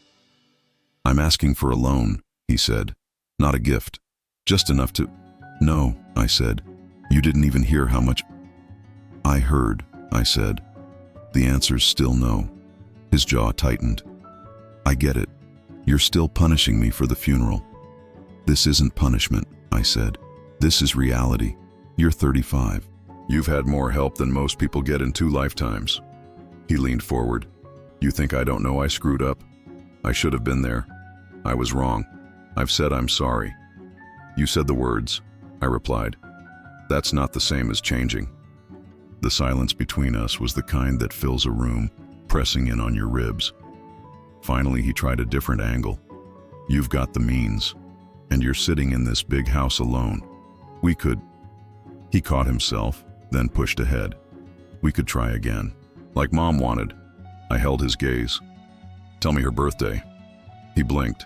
[SPEAKER 1] "I'm asking for a loan," he said. "Not a gift. Just enough to—" "No," I said. "You didn't even hear how much—" "I heard," I said. "The answer's still no." His jaw tightened. "I get it. You're still punishing me for the funeral." "This isn't punishment," I said. "This is reality. You're 35. You've had more help than most people get in 2 lifetimes." He leaned forward. "You think I don't know I screwed up? I should have been there. I was wrong. I've said I'm sorry." "You said the words," I replied. "That's not the same as changing." The silence between us was the kind that fills a room, pressing in on your ribs. Finally, he tried a different angle. "You've got the means, and you're sitting in this big house alone. We could—" He caught himself, then pushed ahead. "We could try again, like Mom wanted." I held his gaze. "Tell me her birthday." He blinked.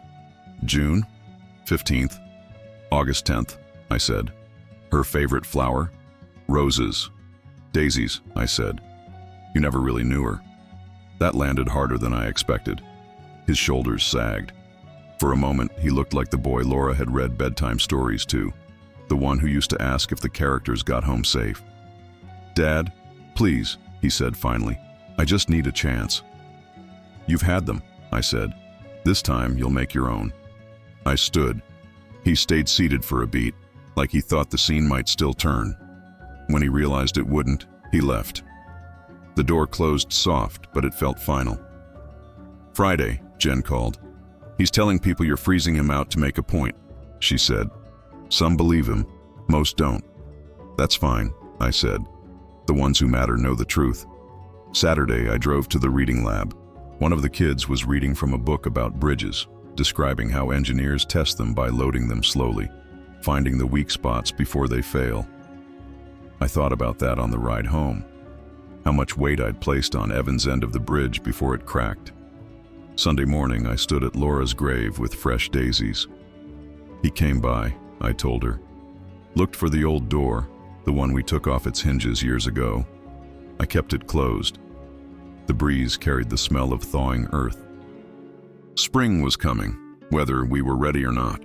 [SPEAKER 1] "June 15th, August 10th, I said. "Her favorite flower?" "Roses." "Daisies," I said. "You never really knew her." That landed harder than I expected. His shoulders sagged. For a moment, he looked like the boy Laura had read bedtime stories to, the one who used to ask if the characters got home safe. "Dad, please," he said finally. "I just need a chance." "You've had them," I said. "This time you'll make your own." I stood. He stayed seated for a beat, like he thought the scene might still turn. When he realized it wouldn't, he left. The door closed soft, but it felt final. "Friday," Jen called. "He's telling people you're freezing him out to make a point," she said. "Some believe him, most don't." "That's fine," I said. "The ones who matter know the truth." Saturday, I drove to the reading lab. One of the kids was reading from a book about bridges, describing how engineers test them by loading them slowly, finding the weak spots before they fail. I thought about that on the ride home, how much weight I'd placed on Evan's end of the bridge before it cracked. Sunday morning, I stood at Laura's grave with fresh daisies. "He came by," I told her. "Looked for the old door, the one we took off its hinges years ago. I kept it closed." The breeze carried the smell of thawing earth. Spring was coming, whether we were ready or not.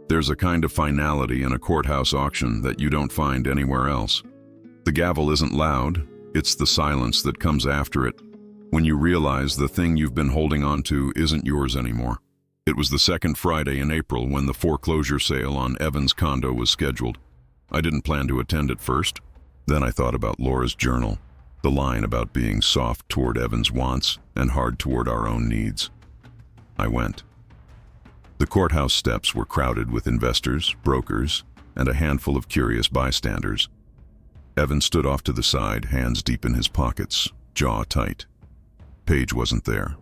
[SPEAKER 1] There's a kind of finality in a courthouse auction that you don't find anywhere else. The gavel isn't loud, it's the silence that comes after it, when you realize the thing you've been holding on to isn't yours anymore. It was the second Friday in April when the foreclosure sale on Evan's condo was scheduled. I didn't plan to attend at first. Then I thought about Laura's journal, the line about being soft toward Evan's wants and hard toward our own needs. I went. The courthouse steps were crowded with investors, brokers, and a handful of curious bystanders. Evan stood off to the side, hands deep in his pockets, jaw tight. Paige wasn't there.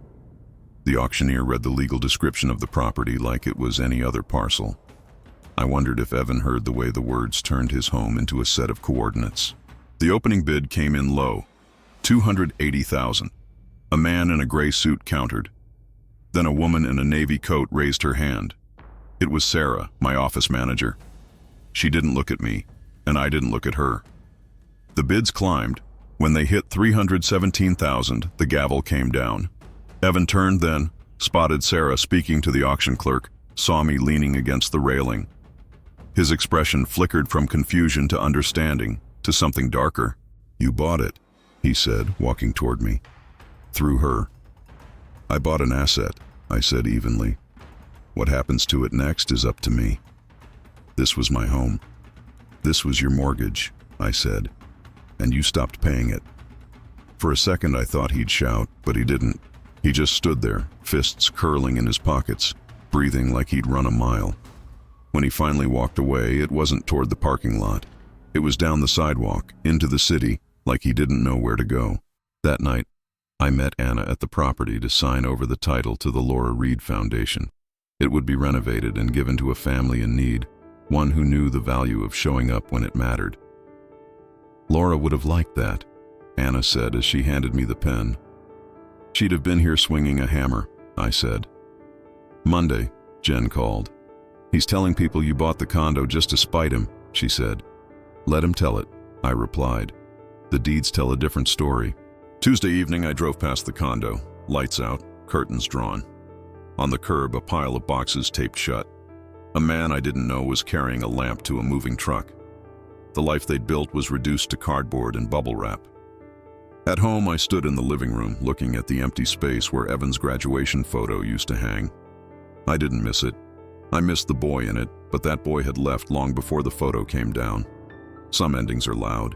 [SPEAKER 1] The auctioneer read the legal description of the property like it was any other parcel. I wondered if Evan heard the way the words turned his home into a set of coordinates. The opening bid came in low, $280,000. A man in a gray suit countered. Then a woman in a navy coat raised her hand. It was Sarah, my office manager. She didn't look at me, and I didn't look at her. The bids climbed. When they hit $317,000, the gavel came down. Evan turned then, spotted Sarah speaking to the auction clerk, saw me leaning against the railing. His expression flickered from confusion to understanding, to something darker. "You bought it," he said, walking toward me. "Through her." "I bought an asset," I said evenly. What happens to it next is up to me. This was my home. This was your mortgage, I said, and you stopped paying it. For a second I thought he'd shout, but he didn't. He just stood there, fists curling in his pockets, breathing like he'd run a mile. When he finally walked away, it wasn't toward the parking lot. It was down the sidewalk, into the city, like he didn't know where to go. That night, I met Anna at the property to sign over the title to the Laura Reed Foundation. It would be renovated and given to a family in need, one who knew the value of showing up when it mattered. Laura would have liked that, Anna said as she handed me the pen. She'd have been here swinging a hammer, I said. Monday, Jen called. He's telling people you bought the condo just to spite him, she said. Let him tell it, I replied. The deeds tell a different story. Tuesday evening I drove past the condo, lights out, curtains drawn. On the curb, a pile of boxes taped shut. A man I didn't know was carrying a lamp to a moving truck. The life they'd built was reduced to cardboard and bubble wrap. At home, I stood in the living room, looking at the empty space where Evan's graduation photo used to hang. I didn't miss it. I missed the boy in it, but that boy had left long before the photo came down. Some endings are loud.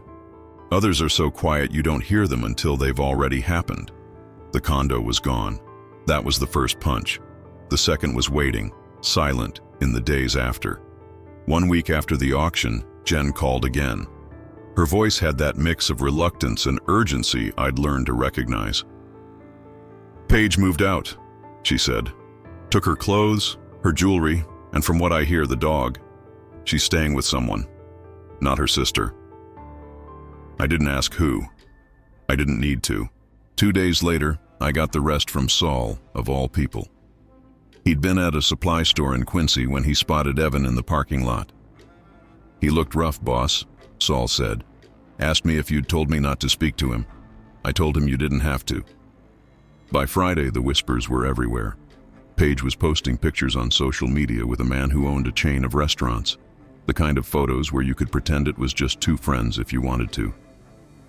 [SPEAKER 1] Others are so quiet you don't hear them until they've already happened. The condo was gone. That was the first punch. The second was waiting, silent, in the days after. 1 week after the auction, Jen called again. Her voice had that mix of reluctance and urgency I'd learned to recognize. Paige moved out, she said. Took her clothes, her jewelry, and from what I hear, the dog. She's staying with someone, not her sister. I didn't ask who. I didn't need to. 2 days later, I got the rest from Saul, of all people. He'd been at a supply store in Quincy when he spotted Evan in the parking lot. He looked rough, boss, Saul said. Asked me if you'd told me not to speak to him. I told him you didn't have to. By Friday, the whispers were everywhere. Paige was posting pictures on social media with a man who owned a chain of restaurants, the kind of photos where you could pretend it was just two friends if you wanted to.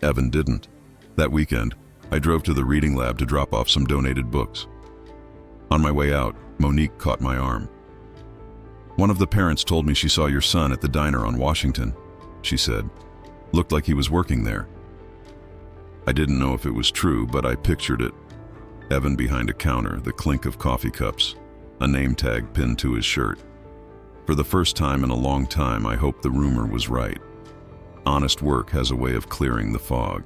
[SPEAKER 1] Evan didn't. That weekend, I drove to the reading lab to drop off some donated books. On my way out, Monique caught my arm. One of the parents told me she saw your son at the diner on Washington, she said. Looked like he was working there. I didn't know if it was true, but I pictured it. Evan behind a counter, the clink of coffee cups, a name tag pinned to his shirt. For the first time in a long time, I hoped the rumor was right. Honest work has a way of clearing the fog.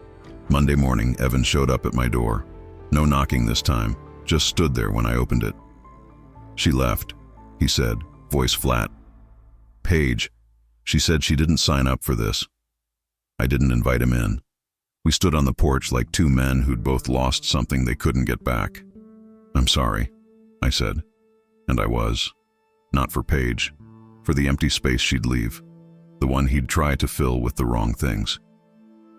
[SPEAKER 1] Monday morning, Evan showed up at my door. No knocking this time, just stood there when I opened it. She left, he said, voice flat. Paige, she said she didn't sign up for this. I didn't invite him in. We stood on the porch like two men who'd both lost something they couldn't get back. I'm sorry, I said. And I was. Not for Paige. For the empty space she'd leave. The one he'd try to fill with the wrong things.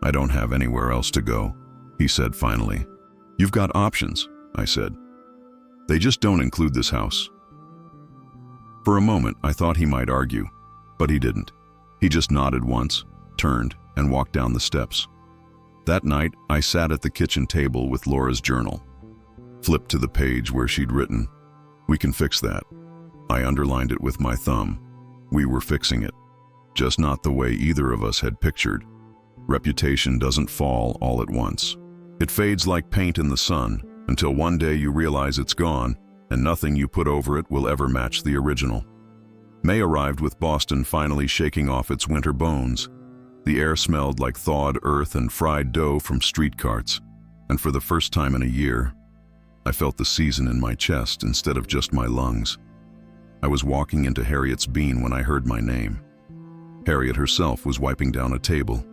[SPEAKER 1] I don't have anywhere else to go, he said finally. You've got options, I said. They just don't include this house. For a moment, I thought he might argue, but he didn't. He just nodded once, turned, and walked down the steps. That night, I sat at the kitchen table with Laura's journal. Flipped to the page where she'd written, "We can fix that." I underlined it with my thumb. We were fixing it. Just not the way either of us had pictured. Reputation doesn't fall all at once. It fades like paint in the sun, until one day you realize it's gone, and nothing you put over it will ever match the original. May arrived with Boston finally shaking off its winter bones. The air smelled like thawed earth and fried dough from street carts, and for the first time in a year, I felt the season in my chest instead of just my lungs. I was walking into Harriet's bean when I heard my name. Harriet herself was wiping down a table.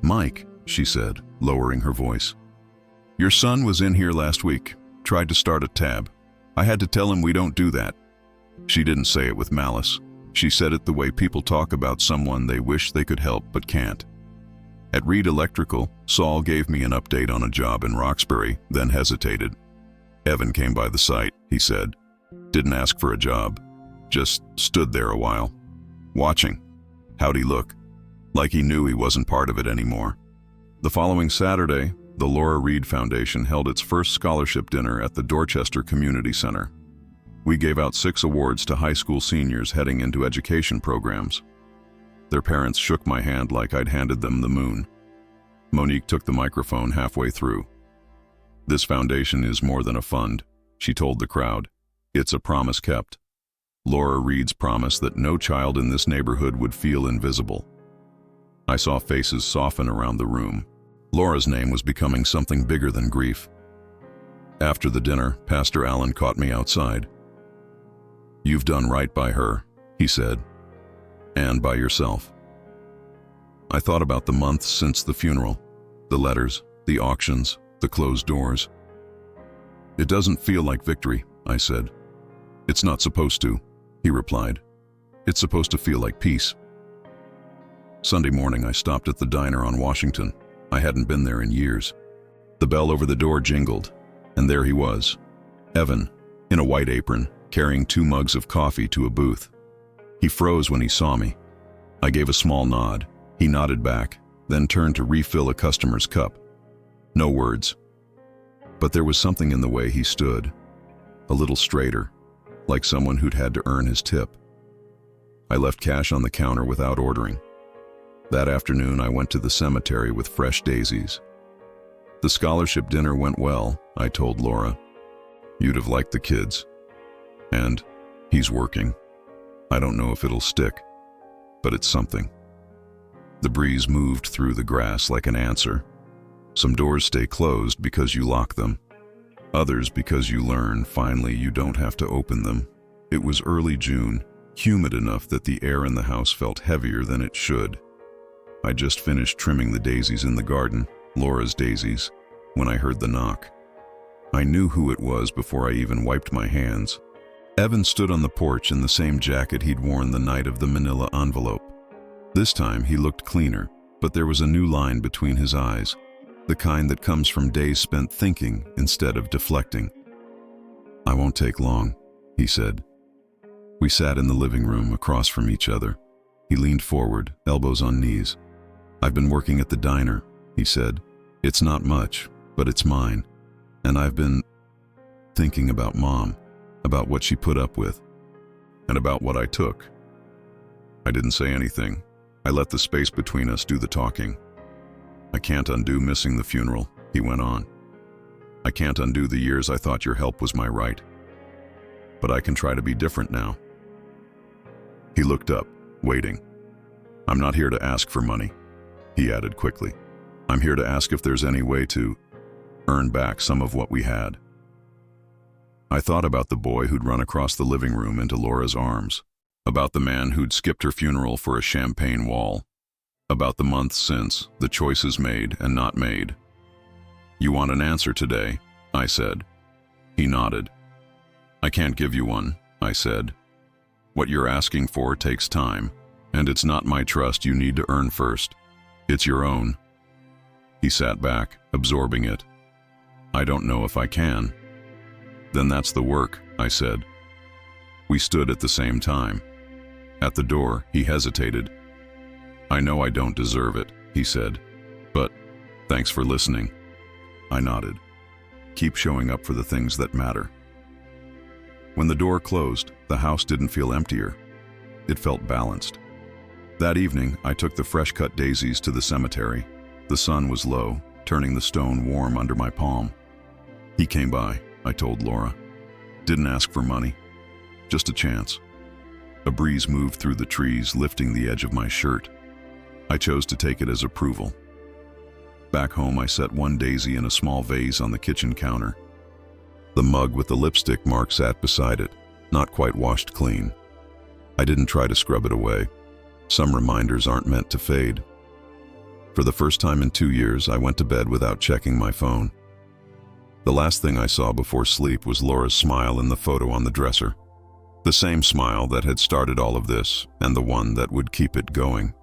[SPEAKER 1] "Mike," she said, lowering her voice. "Your son was in here last week, tried to start a tab. I had to tell him we don't do that." She didn't say it with malice. She said it the way people talk about someone they wish they could help but can't. At Reed Electrical, Saul gave me an update on a job in Roxbury, then hesitated. Evan came by the site, he said. Didn't ask for a job. Just stood there a while. Watching. How'd he look? Like he knew he wasn't part of it anymore. The following Saturday, the Laura Reed Foundation held its first scholarship dinner at the Dorchester Community Center. We gave out 6 awards to high school seniors heading into education programs. Their parents shook my hand like I'd handed them the moon. Monique took the microphone halfway through. "This foundation is more than a fund," she told the crowd. "It's a promise kept. Laura Reed's promise that no child in this neighborhood would feel invisible." I saw faces soften around the room. Laura's name was becoming something bigger than grief. After the dinner, Pastor Allen caught me outside. "You've done right by her," he said, "and by yourself." I thought about the months since the funeral, the letters, the auctions, the closed doors. "It doesn't feel like victory," I said. "It's not supposed to," he replied. "It's supposed to feel like peace." Sunday morning, I stopped at the diner on Washington. I hadn't been there in years. The bell over the door jingled, and there he was, Evan, in a white apron, carrying 2 mugs of coffee to a booth. He froze when he saw me. I gave a small nod. He nodded back, then turned to refill a customer's cup. No words. But there was something in the way he stood, a little straighter, like someone who'd had to earn his tip. I left cash on the counter without ordering. That afternoon, I went to the cemetery with fresh daisies. "The scholarship dinner went well," I told Laura. "You'd have liked the kids. And he's working. I don't know if it'll stick, but it's something." The breeze moved through the grass like an answer. Some doors stay closed because you lock them. Others because you learn, finally, you don't have to open them. It was early June, humid enough that the air in the house felt heavier than it should. I just finished trimming the daisies in the garden, Laura's daisies, when I heard the knock. I knew who it was before I even wiped my hands. Evan stood on the porch in the same jacket he'd worn the night of the manila envelope. This time he looked cleaner, but there was a new line between his eyes, the kind that comes from days spent thinking instead of deflecting. "I won't take long," he said. We sat in the living room across from each other. He leaned forward, elbows on knees. "I've been working at the diner," he said. "It's not much, but it's mine. And I've been thinking about Mom, about what she put up with, and about what I took." I didn't say anything. I let the space between us do the talking. "I can't undo missing the funeral," he went on. "I can't undo the years I thought your help was my right. But I can try to be different now." He looked up, waiting. "I'm not here to ask for money," he added quickly. "I'm here to ask if there's any way to earn back some of what we had." I thought about the boy who'd run across the living room into Laura's arms, about the man who'd skipped her funeral for a champagne wall, about the months since, the choices made and not made. "You want an answer today?" I said. He nodded. "I can't give you one," I said. "What you're asking for takes time, and it's not my trust you need to earn first. It's your own." He sat back, absorbing it. "I don't know if I can." "Then that's the work," I said. We stood at the same time. At the door, he hesitated. "I know I don't deserve it," he said, "but thanks for listening." I nodded. "Keep showing up for the things that matter." When the door closed, the house didn't feel emptier. It felt balanced. That evening, I took the fresh-cut daisies to the cemetery. The sun was low, turning the stone warm under my palm. "He came by," I told Laura. "Didn't ask for money. Just a chance." A breeze moved through the trees, lifting the edge of my shirt. I chose to take it as approval. Back home, I set one daisy in a small vase on the kitchen counter. The mug with the lipstick mark sat beside it, not quite washed clean. I didn't try to scrub it away. Some reminders aren't meant to fade. For the first time in 2 years, I went to bed without checking my phone. The last thing I saw before sleep was Laura's smile in the photo on the dresser. The same smile that had started all of this, and the one that would keep it going.